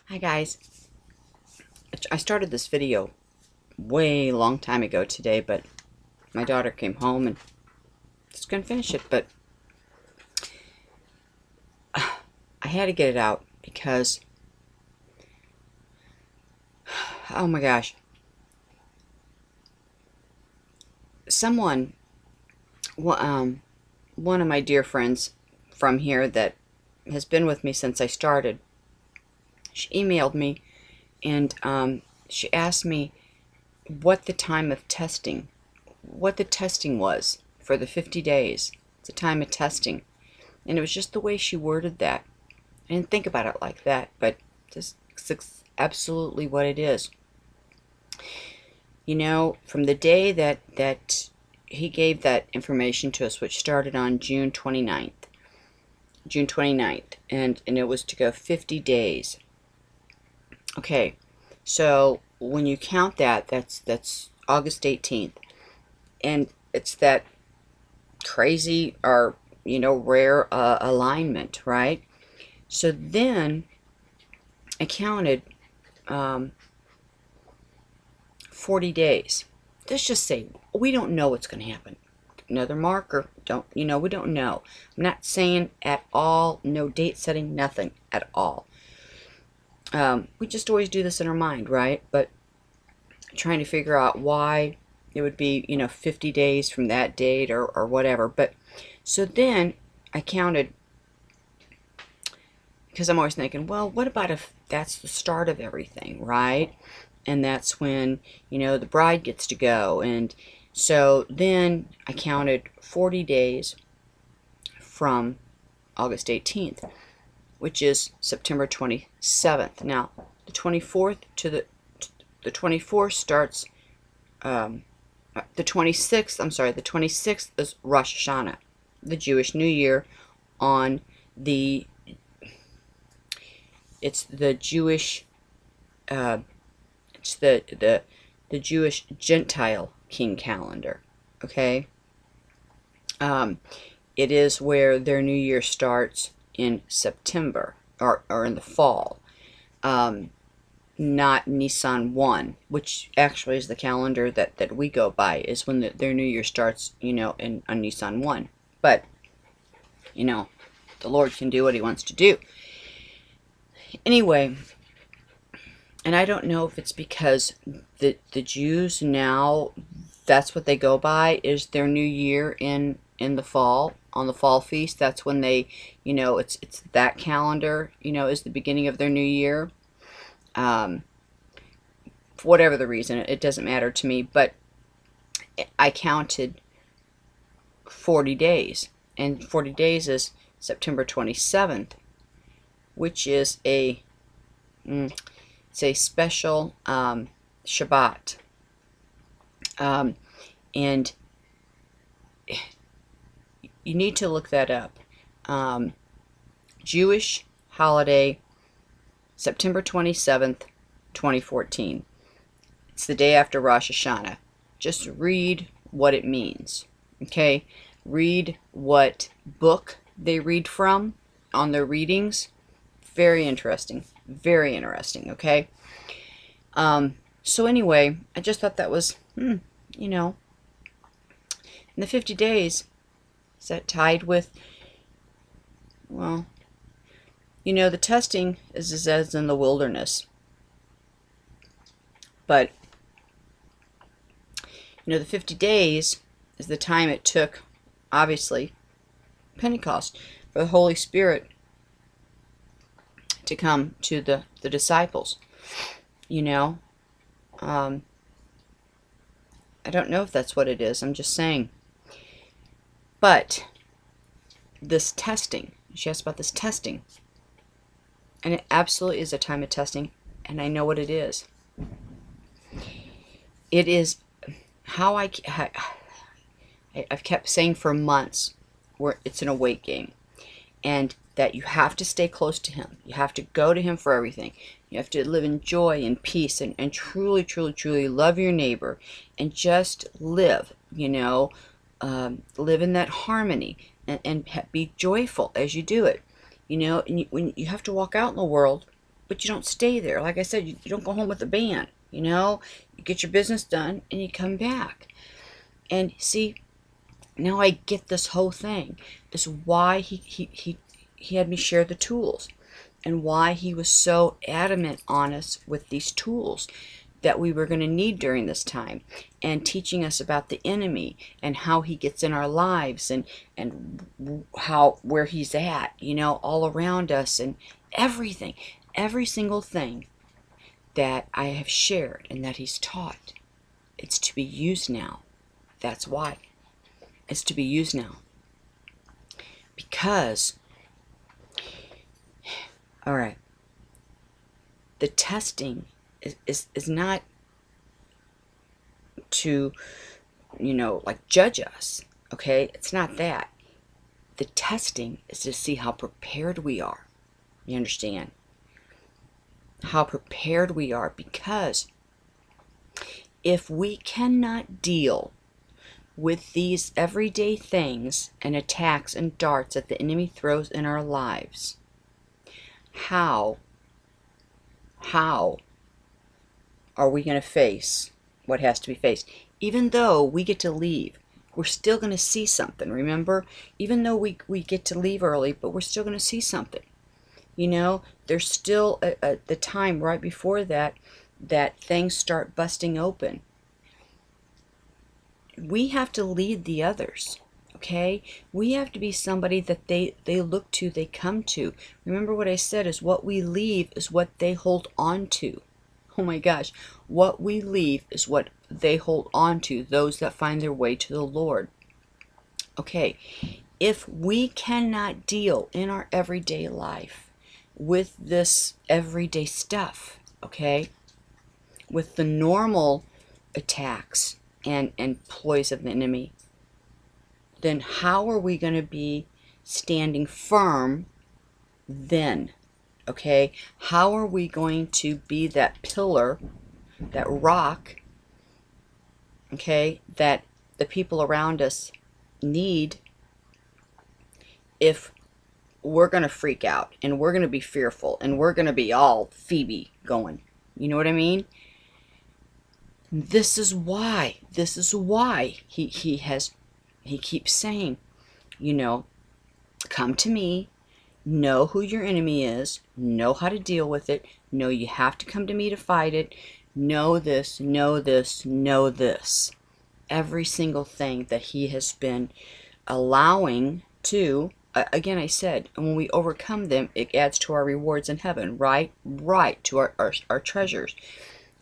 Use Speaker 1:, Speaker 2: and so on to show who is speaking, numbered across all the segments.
Speaker 1: Hi guys. I started this video way long time ago today, but my daughter came home and just couldn't finish it. But I had to get it out because, oh my gosh, someone, one of my dear friends from here that has been with me since I started, she emailed me and she asked me what the time of testing, what the testing was for the 50 days, the time of testing. And it was just the way she worded that. I didn't think about it like that, but this is absolutely what it is. You know, from the day that he gave that information to us, which started on June 29th, and it was to go 50 days. Okay, so when you count that, that's August 18th, and it's that crazy or rare alignment, right? So then I counted 40 days. Let's just say we don't know what's going to happen. Another marker, we don't know. I'm not saying at all, no date setting, nothing at all. We just always do this in our mind, right? But trying to figure out why it would be, 50 days from that date or whatever. But so then I counted, because I'm always thinking, well, what about if that's the start of everything, right? And that's when, the bride gets to go. And so then I counted 40 days from August 18th, which is September 27th. Now, the 24th to the 24th starts, the 26th, I'm sorry, the 26th is Rosh Hashanah, the Jewish New Year on it's the Jewish, it's the Jewish Gentile king calendar, okay? It is where their New Year starts in September, or in the fall, not Nisan 1, which actually is the calendar that we go by, is when their New Year starts, on Nisan 1. But, the Lord can do what he wants to do. Anyway, and I don't know if it's because the Jews now, that's what they go by, is their New Year in the fall, on the fall feast. That's when they, it's that calendar, is the beginning of their new year. For whatever the reason, it doesn't matter to me, but I counted 40 days, and 40 days is September 27th, which is it's a special Shabbat, and you need to look that up. Jewish holiday, September 27th, 2014. It's the day after Rosh Hashanah. Just read what it means, okay? Read what book they read from on their readings. Very interesting, okay? So anyway, I just thought that was, in the 50 days, is that tied with, well, the testing is as in the wilderness. But, the 50 days is the time it took, obviously, Pentecost, for the Holy Spirit to come to the disciples. I don't know if that's what it is. I'm just saying. But this testing, she asked about this testing, and it absolutely is a time of testing, and I know what it is. It is how I've kept saying for months, where it's an await game, and that you have to stay close to him. You have to go to him for everything. You have to live in joy and peace, and truly, truly, truly love your neighbor, and just live, live in that harmony, and be joyful as you do it. And when you have to walk out in the world, but you don't stay there. Like I said, you don't go home with a band, you know? You get your business done and you come back. And see, now I get this whole thing. This is why he had me share the tools, and why he was so adamant on us with these tools that we were going to need during this time, and teaching us about the enemy and how he gets in our lives, and how, where he's at, you know, all around us, and everything, every single thing that I have shared and that he's taught. It's to be used now. That's why. It's to be used now. Because, all right, the testing is not to, you know, like judge us, okay? It's not that. The testing is to see how prepared we are. You understand? How prepared we are, because if we cannot deal with these everyday things and attacks and darts that the enemy throws in our lives, how are we going to face what has to be faced? Even though we get to leave, we're still going to see something, remember? Even though we get to leave early, but we're still going to see something. You know, there's still the time right before that things start busting open. We have to lead the others, okay? We have to be somebody that they look to, they come to. Remember what I said is what we leave is what they hold on to. Oh my gosh, what we leave is what they hold on to, those that find their way to the Lord. Okay, if we cannot deal in our everyday life with this everyday stuff, okay, with the normal attacks and ploys of the enemy, then how are we going to be standing firm then? Okay, how are we going to be that pillar, that rock, okay, that the people around us need, if we're going to freak out and we're going to be fearful and we're going to be all Phoebe going? You know what I mean? This is why he keeps saying, you know, come to me, know who your enemy is, know how to deal with it, know you have to come to me to fight it, know this, know this, know this. Every single thing that he has been allowing to, again, I said, and when we overcome them, it adds to our rewards in heaven, right? Right, to our treasures.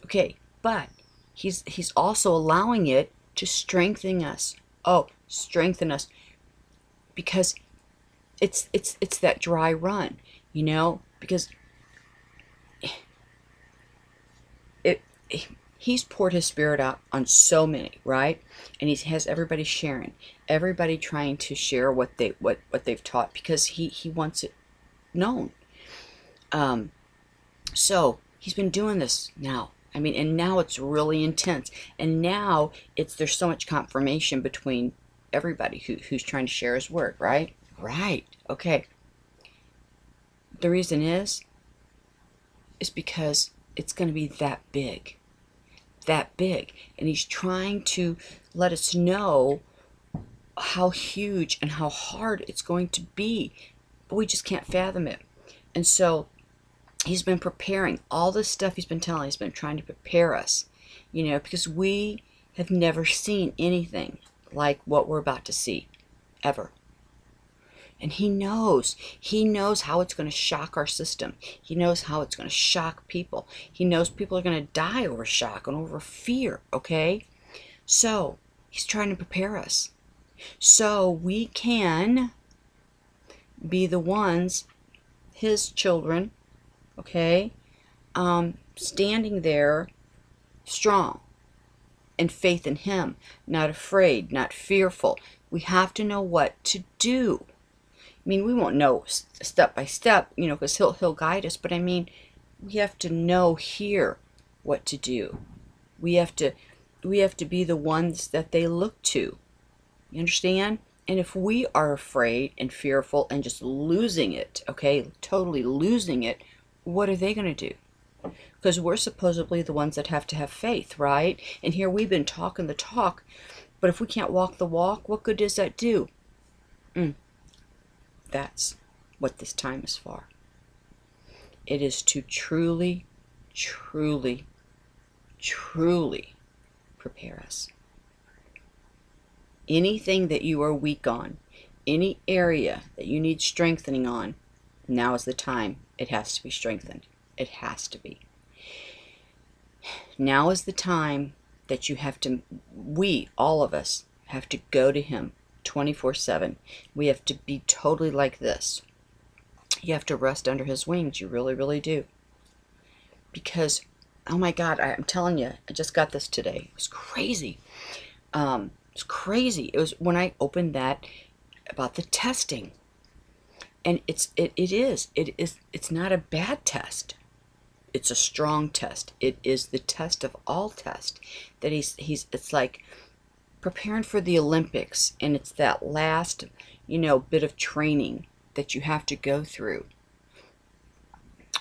Speaker 1: Okay, but he's also allowing it to strengthen us. Oh, strengthen us, because it's that dry run, you know, because he's poured his spirit out on so many, right? And he has everybody sharing, everybody trying to share what they've taught, because he wants it known. So he's been doing this now. I mean, and now it's really intense, and now there's so much confirmation between everybody who's trying to share his word, right? Right. Okay. The reason is because it's going to be that big, and he's trying to let us know how huge and how hard it's going to be, but we just can't fathom it. And so he's been preparing all this stuff. He's been trying to prepare us, you know, because we have never seen anything like what we're about to see, ever. And he knows how it's going to shock our system. He knows how it's going to shock people. He knows people are going to die over shock and over fear, okay? So he's trying to prepare us so we can be the ones, his children, okay, standing there strong in faith in him, not afraid, not fearful. We have to know what to do. I mean, we won't know step by step, you know, because he'll guide us, but I mean, we have to know here what to do. We have to be the ones that they look to. You understand? And if we are afraid and fearful and just losing it, okay, totally losing it, what are they going to do? Because we're supposedly the ones that have to have faith, right? And here we've been talking the talk, but if we can't walk the walk, what good does that do? That's what this time is for. It is to truly, truly, truly prepare us. Anything that you are weak on, any area that you need strengthening on, now is the time. It has to be strengthened. It has to be. Now is the time that you have to, we, all of us, have to go to Him 24/7. We have to be totally like this. You have to rest under His wings. You really, really do. Because, oh my God, I'm telling you, I just got this today. It was crazy. It's crazy. It was when I opened that about the testing. And it's not a bad test. It's a strong test. It is the test of all tests. That it's like preparing for the Olympics, and it's that last, bit of training that you have to go through.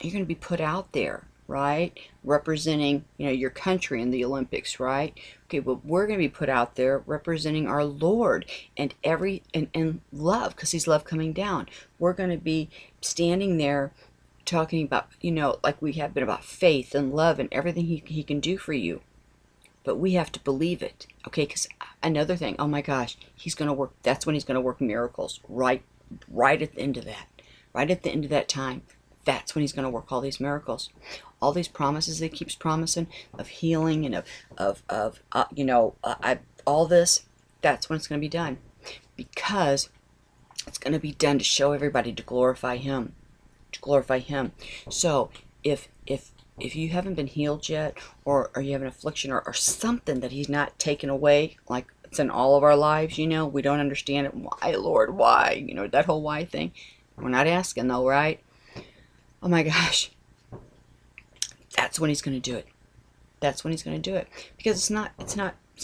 Speaker 1: You're going to be put out there, right? Representing, your country in the Olympics, right? Okay, well, we're going to be put out there representing our Lord and love, because He's love coming down. We're going to be standing there talking about, like we have been, about faith and love and everything he can do for you. But we have to believe it, okay? Because another thing, oh my gosh, He's going to work, that's when He's going to work miracles, right at the end of that. Right at the end of that time, that's when He's going to work all these miracles. All these promises He keeps promising of healing and all this, that's when it's going to be done. Because it's going to be done to show everybody, to glorify Him. To glorify Him. So if you haven't been healed yet, or you have an affliction or something that He's not taken away, like it's in all of our lives, we don't understand it. Why, Lord, why? That whole why thing. We're not asking though, right? Oh my gosh. That's when He's going to do it. That's when He's going to do it. Because it's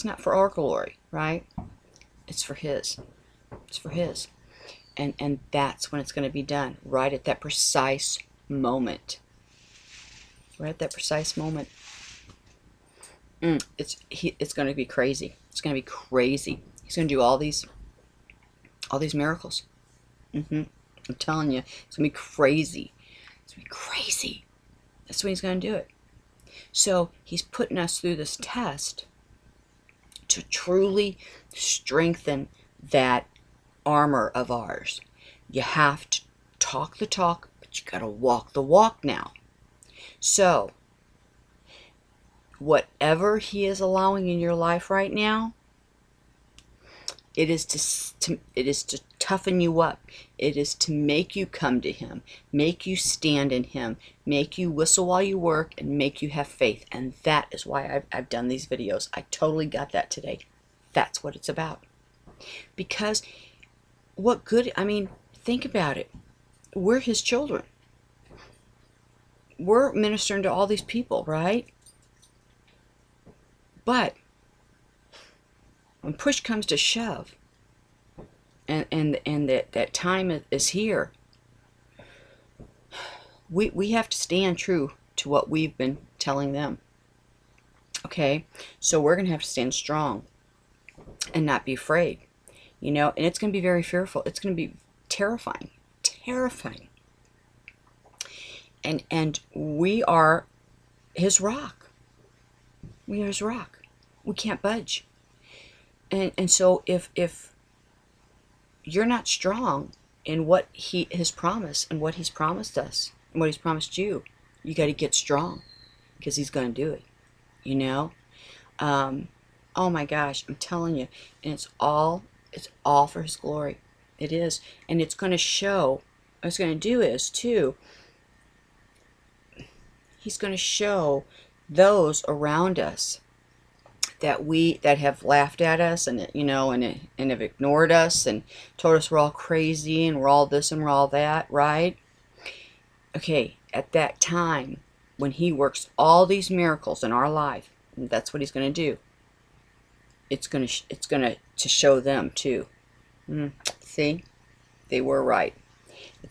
Speaker 1: not for our glory, right? It's for His. It's for His. And that's when it's going to be done, right at that precise moment. Right at that precise moment. It's going to be crazy. It's going to be crazy. He's going to do all these miracles. I'm telling you, it's going to be crazy. It's going to be crazy. That's when He's going to do it. So He's putting us through this test to truly strengthen that armor of ours. You have to talk the talk, but you got to walk the walk now. So whatever He is allowing in your life right now, it is to toughen you up. It is to make you come to Him, make you stand in Him, make you whistle while you work, and make you have faith. And that is why I've done these videos. I totally got that today. That's what it's about. Because what good, think about it. We're His children. We're ministering to all these people, right? But when push comes to shove, and that time is here, we have to stand true to what we've been telling them. Okay? So we're going to have to stand strong and not be afraid. And it's going to be very fearful. It's going to be terrifying. Terrifying. And we are His rock. We are His rock. We can't budge. And so if you're not strong in what His promise and what He's promised us and what He's promised you, you got to get strong, because He's going to do it. Oh my gosh, I'm telling you, and it's all for His glory. It is. And it's going to show, what it's going to do is too, He's going to show those around us that have laughed at us and have ignored us and told us we're all crazy and we're all this and we're all that, right? Okay, at that time when He works all these miracles in our life, that's what He's going to do. It's going to show them too. See, they were right.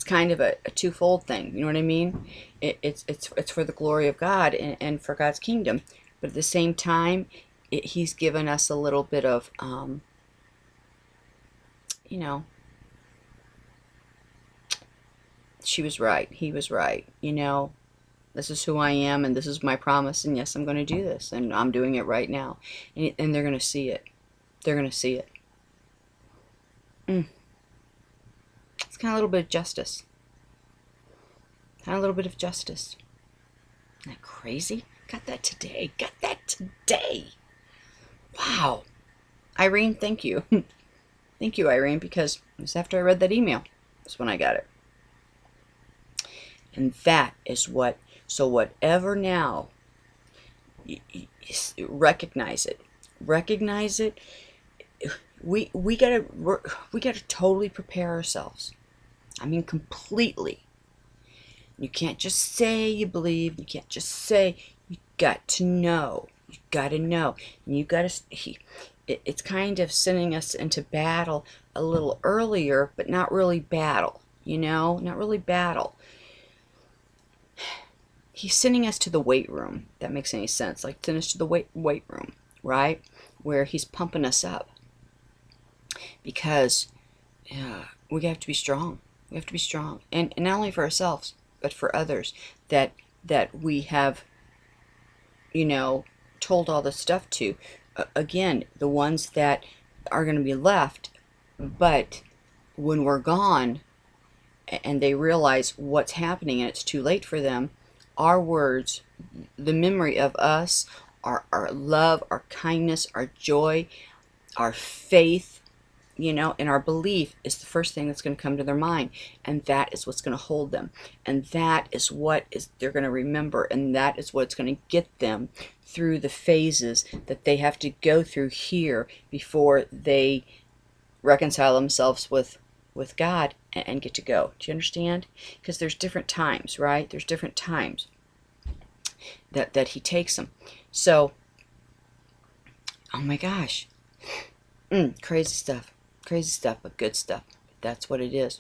Speaker 1: it's kind of a twofold thing. You know what I mean? It's for the glory of God and for God's kingdom. But at the same time, he's given us a little bit of, you know, she was right. He was right. You know, this is who I am, and this is my promise, and yes, I'm going to do this, and I'm doing it right now. And they're going to see it. They're going to see it. It's kind of a little bit of justice. Kind of a little bit of justice. Isn't that crazy? Got that today. Got that today. Wow. Irene, thank you. Thank you, Irene, because it was after I read that email. That's when I got it. And that is what, so whatever now, recognize it. Recognize it. We gotta totally prepare ourselves. I mean, completely. You can't just say you believe. You can't just say. You got to know. You got to know. And you got to. It's kind of sending us into battle a little earlier, but not really battle. You know, not really battle. He's sending us to the weight room. If that makes any sense. Like send us to the weight room, right? Where he's pumping us up. Because we have to be strong. We have to be strong, and not only for ourselves, but for others that we have, you know, told all this stuff to. Again, the ones that are going to be left, but when we're gone, and they realize what's happening, and it's too late for them, our words, the memory of us, our love, our kindness, our joy, our faith, you know, and our belief is the first thing that's going to come to their mind, and that is what's going to hold them, and that is what they're going to remember, and that is what's going to get them through the phases that they have to go through here before they reconcile themselves with God and get to go. Do you understand? Because there's different times, right? There's different times that he takes them. So, oh my gosh, crazy stuff. Crazy stuff, but good stuff. That's what it is.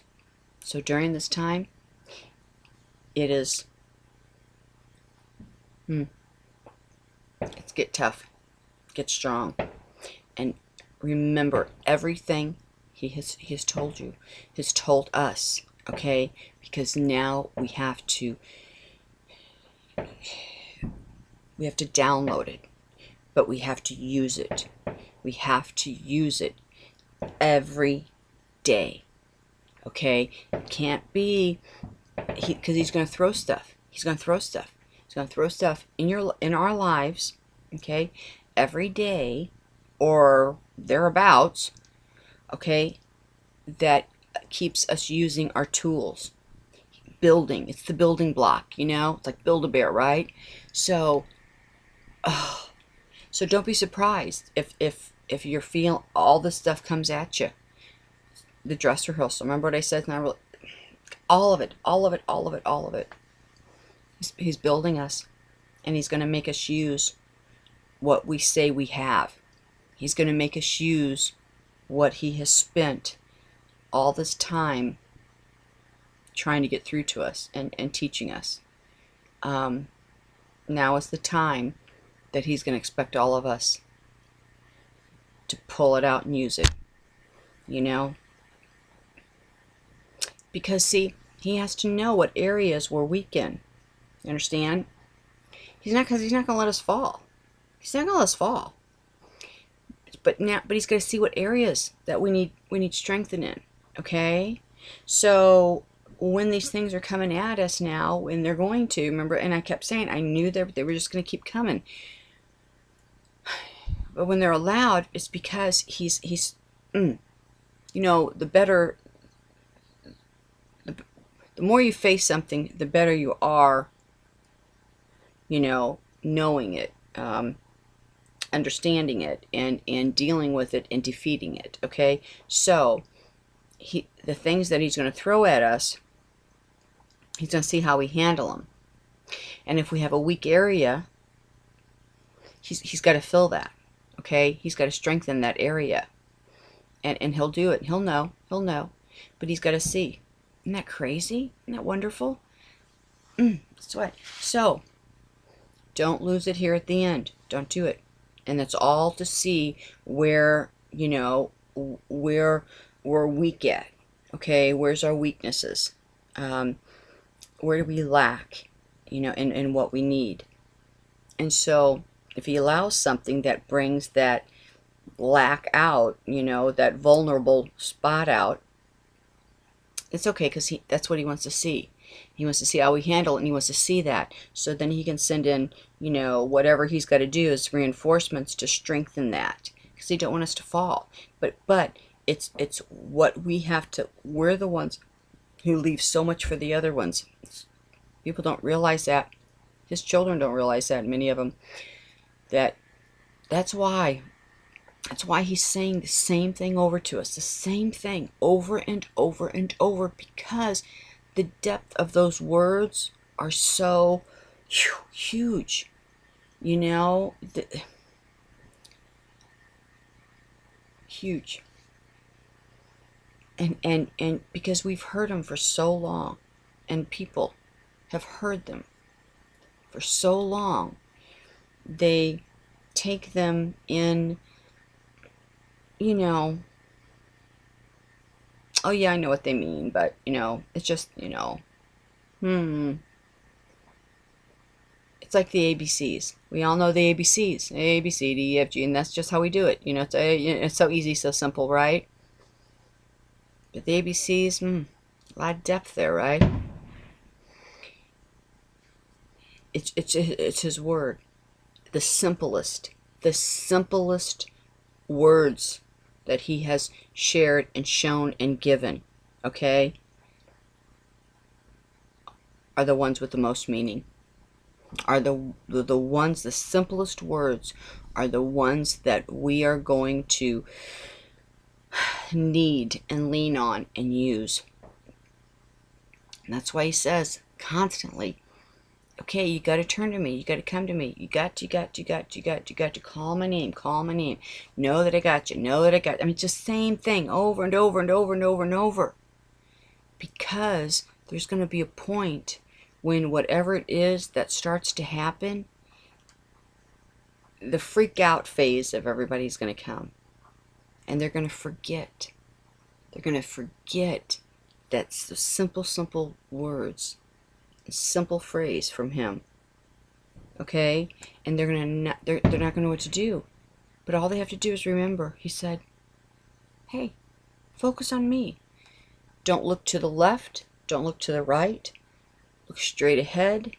Speaker 1: So during this time, it is, it's get tough, get strong, and remember everything he has told you, has told us, okay? Because now we have to download it, but we have to use it. We have to use it every day, okay? It can't be, because he's going to throw stuff. He's going to throw stuff. He's going to throw stuff in our lives, okay, every day or thereabouts, okay, that keeps us using our tools. Building, it's the building block, you know? It's like Build-A-Bear, right? So, so don't be surprised if you're feeling all this stuff comes at you. The dress rehearsal. Remember what I said? All of it, all of it, all of it, all of it. He's building us, and he's going to make us use what we say we have. He's going to make us use what he has spent all this time trying to get through to us and teaching us. Now is the time that he's going to expect all of us to pull it out and use it, you know? Because, see, he has to know what areas we're weak in. You understand? He's not going to let us fall. He's not going to let us fall. But he's going to see what areas that we need strengthening in. Okay? So when these things are coming at us now, and they're going to, remember, and I kept saying, I knew they were just going to keep coming. But when they're allowed, it's because he's you know, the more you face something, the better you are, you know, knowing it, understanding it, and dealing with it and defeating it. Okay, so the things that he's going to throw at us, he's going to see how we handle them, and if we have a weak area, he's got to fill that. Okay, he's got to strengthen that area, and he'll do it. He'll know, but he's got to see. Isn't that crazy? Isn't that wonderful? That's what. So, don't lose it here at the end. Don't do it. And it's all to see where, you know, where we're weak at. Okay, where's our weaknesses? Where do we lack, you know, in what we need? And so if he allows something that brings that lack out, you know, that vulnerable spot out, it's okay, because that's what he wants to see. He wants to see how we handle it, and he wants to see that. So then he can send in, you know, whatever he's got to do as reinforcements to strengthen that, because he don't want us to fall. But it's what we have to. We're the ones who leave so much for the other ones. People don't realize that. His children don't realize that. Many of them. That's why. That's why he's saying the same thing over to us, the same thing over and over and over, because the depth of those words are so huge. You know, huge. And because we've heard them for so long, and people have heard them for so long, they take them in, you know, oh yeah, I know what they mean, but, you know, it's just, you know, it's like the ABCs. We all know the ABCs. A, B, C, D, E, F, G, and that's just how we do it. You know, it's so easy, so simple, right? But the ABCs, a lot of depth there, right? It's his word. The simplest words that he has shared and shown and given, okay, are the ones with the most meaning. Are the ones, the simplest words are the ones that we are going to need and lean on and use. And that's why he says constantly, okay, you got to turn to me. You got to come to me. You got to call my name. Call my name. Know that I got you. Know that I got you. I mean, just same thing over and over and over and over and over. Because there's going to be a point when whatever it is that starts to happen, the freak out phase of everybody's going to come. And they're going to forget. They're going to forget that's the simple words. Simple phrase from him, okay, and they're not going to know what to do, but all they have to do is remember he said, hey, focus on me. Don't look to the left, don't look to the right, look straight ahead.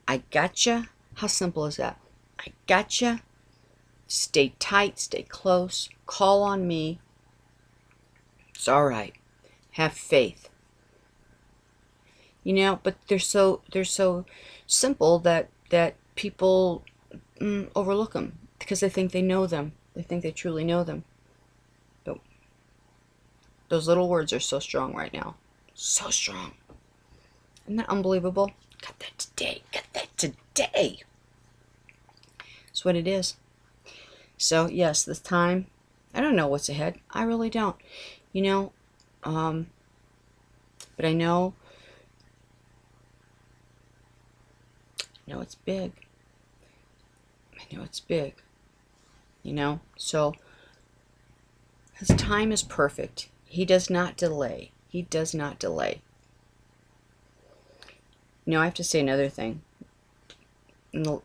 Speaker 1: I gotcha. How simple is that? I gotcha. Stay tight, stay close, call on me. It's all right. Have faith. You know, but they're so simple that people overlook them because they think they know them. They think they truly know them. But those little words are so strong right now. So strong. Isn't that unbelievable? Got that today. Got that today. That's what it is. So, yes, this time, I don't know what's ahead. I really don't. You know, but I know it's big. I know it's big. You know, so his time is perfect. He does not delay. He does not delay. You know, I have to say another thing. In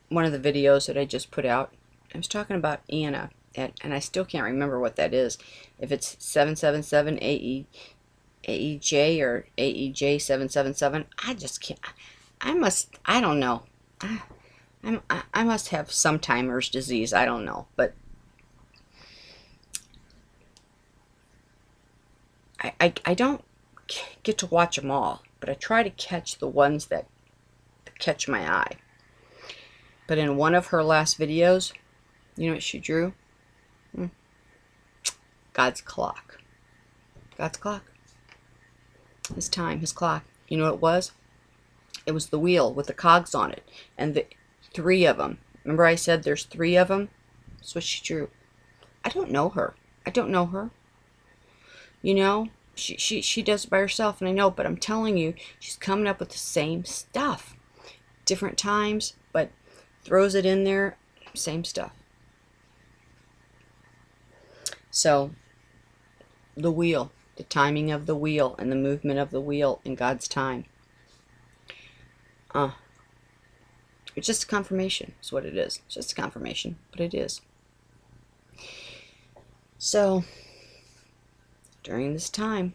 Speaker 1: one of the videos that I just put out, I was talking about Anna, and I still can't remember what that is. If it's 777 AEJ or AEJ 777, I just can't. I don't know. I must have some timer's disease. I don't know, but I don't get to watch them all, but I try to catch the ones that catch my eye. But in one of her last videos, you know what she drew? God's clock. God's clock. His time, his clock. You know what it was? It was the wheel with the cogs on it. And the 3 of them. Remember I said there's 3 of them? That's what she drew. I don't know her. I don't know her. You know? She does it by herself, and I know, but I'm telling you, she's coming up with the same stuff. Different times, but throws it in there, same stuff. So, the wheel, the timing of the wheel and the movement of the wheel in God's time. It's just a confirmation, is what it is. It's just a confirmation, but it is. So, during this time,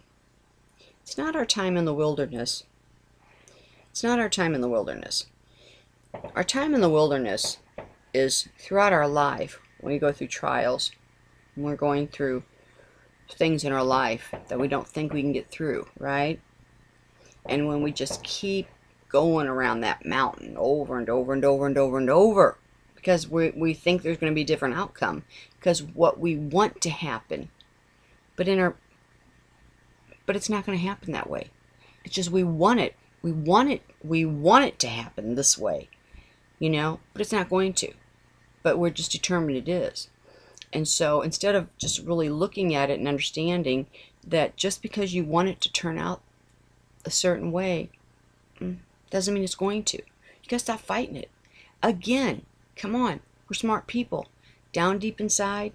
Speaker 1: it's not our time in the wilderness. It's not our time in the wilderness. Our time in the wilderness is throughout our life, when we go through trials, when we're going through things in our life that we don't think we can get through, right? And when we just keep going around that mountain over and over and over and over and over, because we think there's going to be a different outcome, because what we want to happen, but it's not going to happen that way. It's just we want it to happen this way, but it's not going to. But we're just determined it is. And so instead of just really looking at it and understanding that just because you want it to turn out a certain way doesn't mean it's going to. You gotta stop fighting it. Again, come on, we're smart people. Down deep inside,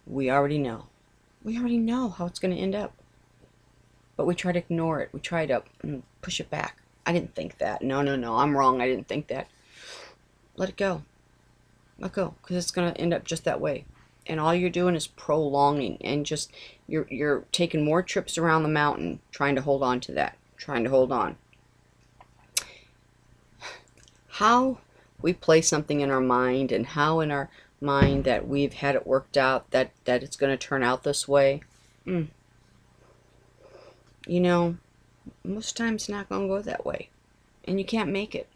Speaker 1: we already know. We already know how it's going to end up. But we try to ignore it. We try to push it back. I didn't think that. No, I'm wrong. I didn't think that. Let it go. Let go, because it's going to end up just that way. And all you're doing is prolonging, and just you're taking more trips around the mountain trying to hold on to that. Trying to hold on. How we place something in our mind, and how in our mind that we've had it worked out that it's going to turn out this way, most times it's not going to go that way, and you can't make it.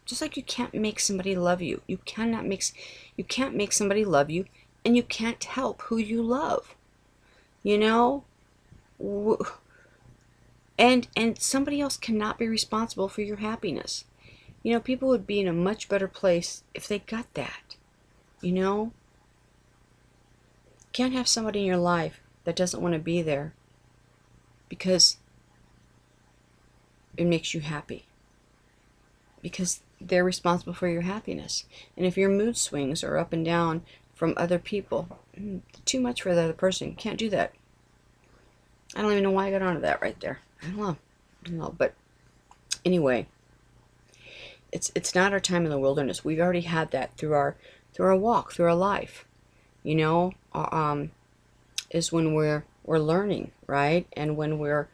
Speaker 1: Just like you can't make somebody love you. You can't make somebody love you, and you can't help who you love. And somebody else cannot be responsible for your happiness. People would be in a much better place if they got that. You can't have somebody in your life that doesn't want to be there because it makes you happy. Because they're responsible for your happiness. And if your mood swings are up and down from other people, too much for the other person. You can't do that. I don't even know why I got onto that right there. I don't know. But anyway, it's not our time in the wilderness. We've already had that through our walk, through our life. Is when we're learning, right? And when we're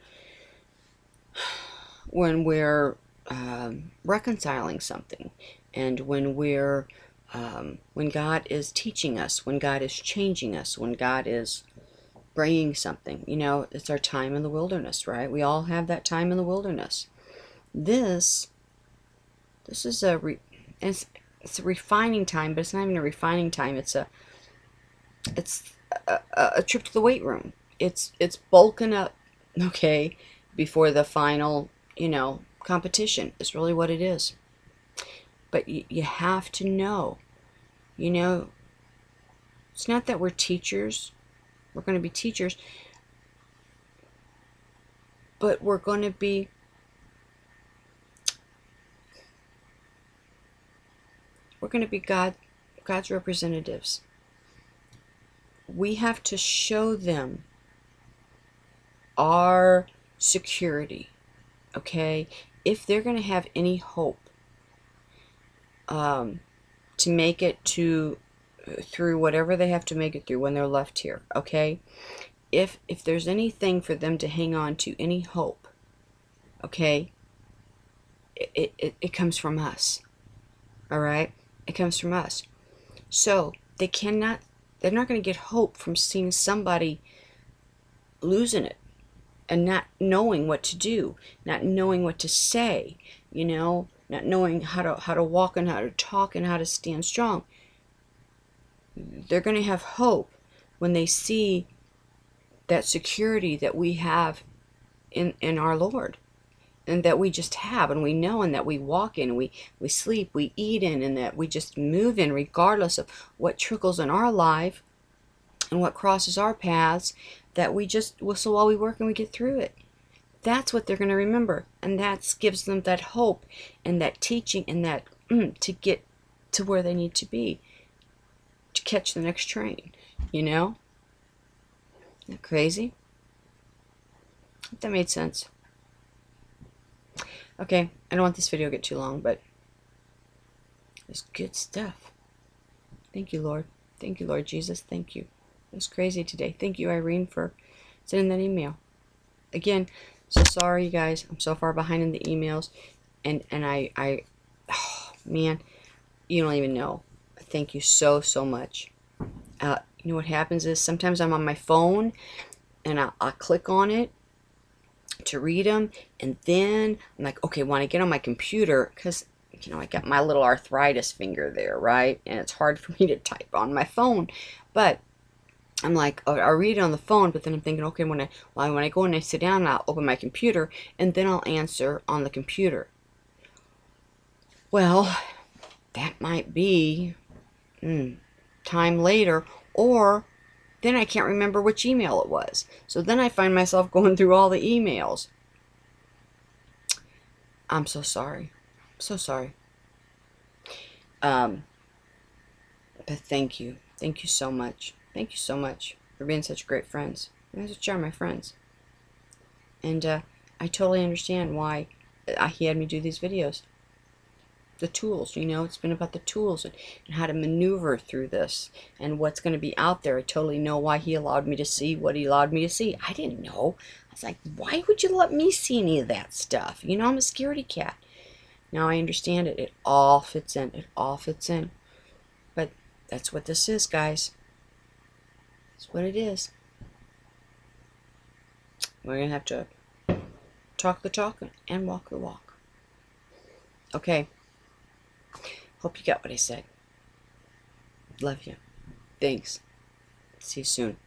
Speaker 1: reconciling something, and when when God is teaching us, when God is changing us, when God is bringing something, it's our time in the wilderness, right? We all have that time in the wilderness. This is it's a refining time, but it's not even a refining time. It's a trip to the weight room. It's bulking up, okay, before the final, competition is really what it is. But you have to know, it's not that we're teachers. We're going to be teachers, but we're going to be God's representatives. We have to show them our security, okay? If they're going to have any hope to make it through whatever they have to make it through when they're left here, okay? If there's anything for them to hang on to, any hope, okay, it comes from us, all right? It comes from us. So they're not going to get hope from seeing somebody losing it and not knowing what to do, not knowing what to say, not knowing how to walk and how to talk and how to stand strong. They're going to have hope when they see that security that we have in our Lord, and that we just have, and we know, and that we walk in, we sleep, we eat in, and that we just move in regardless of what trickles in our life. and what crosses our paths that we just whistle while we work and we get through it. That's what they're going to remember, and that gives them that hope and that teaching and that to get to where they need to be, to catch the next train, you know? Isn't that crazy? If that made sense. Okay, I don't want this video to get too long, but it's good stuff. Thank you, Lord. Thank you, Lord Jesus. Thank you. It was crazy today. Thank you, Irene, for sending that email. Again, so sorry, you guys. I'm so far behind in the emails. And I oh, man, you don't even know. Thank you so, so much. You know what happens is sometimes I'm on my phone and I'll click on it to read them. And then I'm like, okay, when I get on my computer, because, you know, I got my little arthritis finger there, right? And it's hard for me to type on my phone. But I'm like, oh, I'll read it on the phone, but then I'm thinking, okay, when I go and I sit down, I'll open my computer, and then I'll answer on the computer. Well, that might be time later, or then I can't remember which email it was. So then I find myself going through all the emails. I'm so sorry. So sorry. But thank you. Thank you so much. Thank you so much for being such great friends. You guys are my friends. And I totally understand why he had me do these videos. The tools, you know, it's been about the tools and how to maneuver through this and what's going to be out there. I totally know why he allowed me to see what he allowed me to see. I didn't know. I was like, why would you let me see any of that stuff? You know, I'm a scaredy cat. Now I understand it. It all fits in. It all fits in. But that's what this is, guys. That's what it is. We're going to have to talk the talk and walk the walk. Okay. Hope you got what I said. Love you. Thanks. See you soon.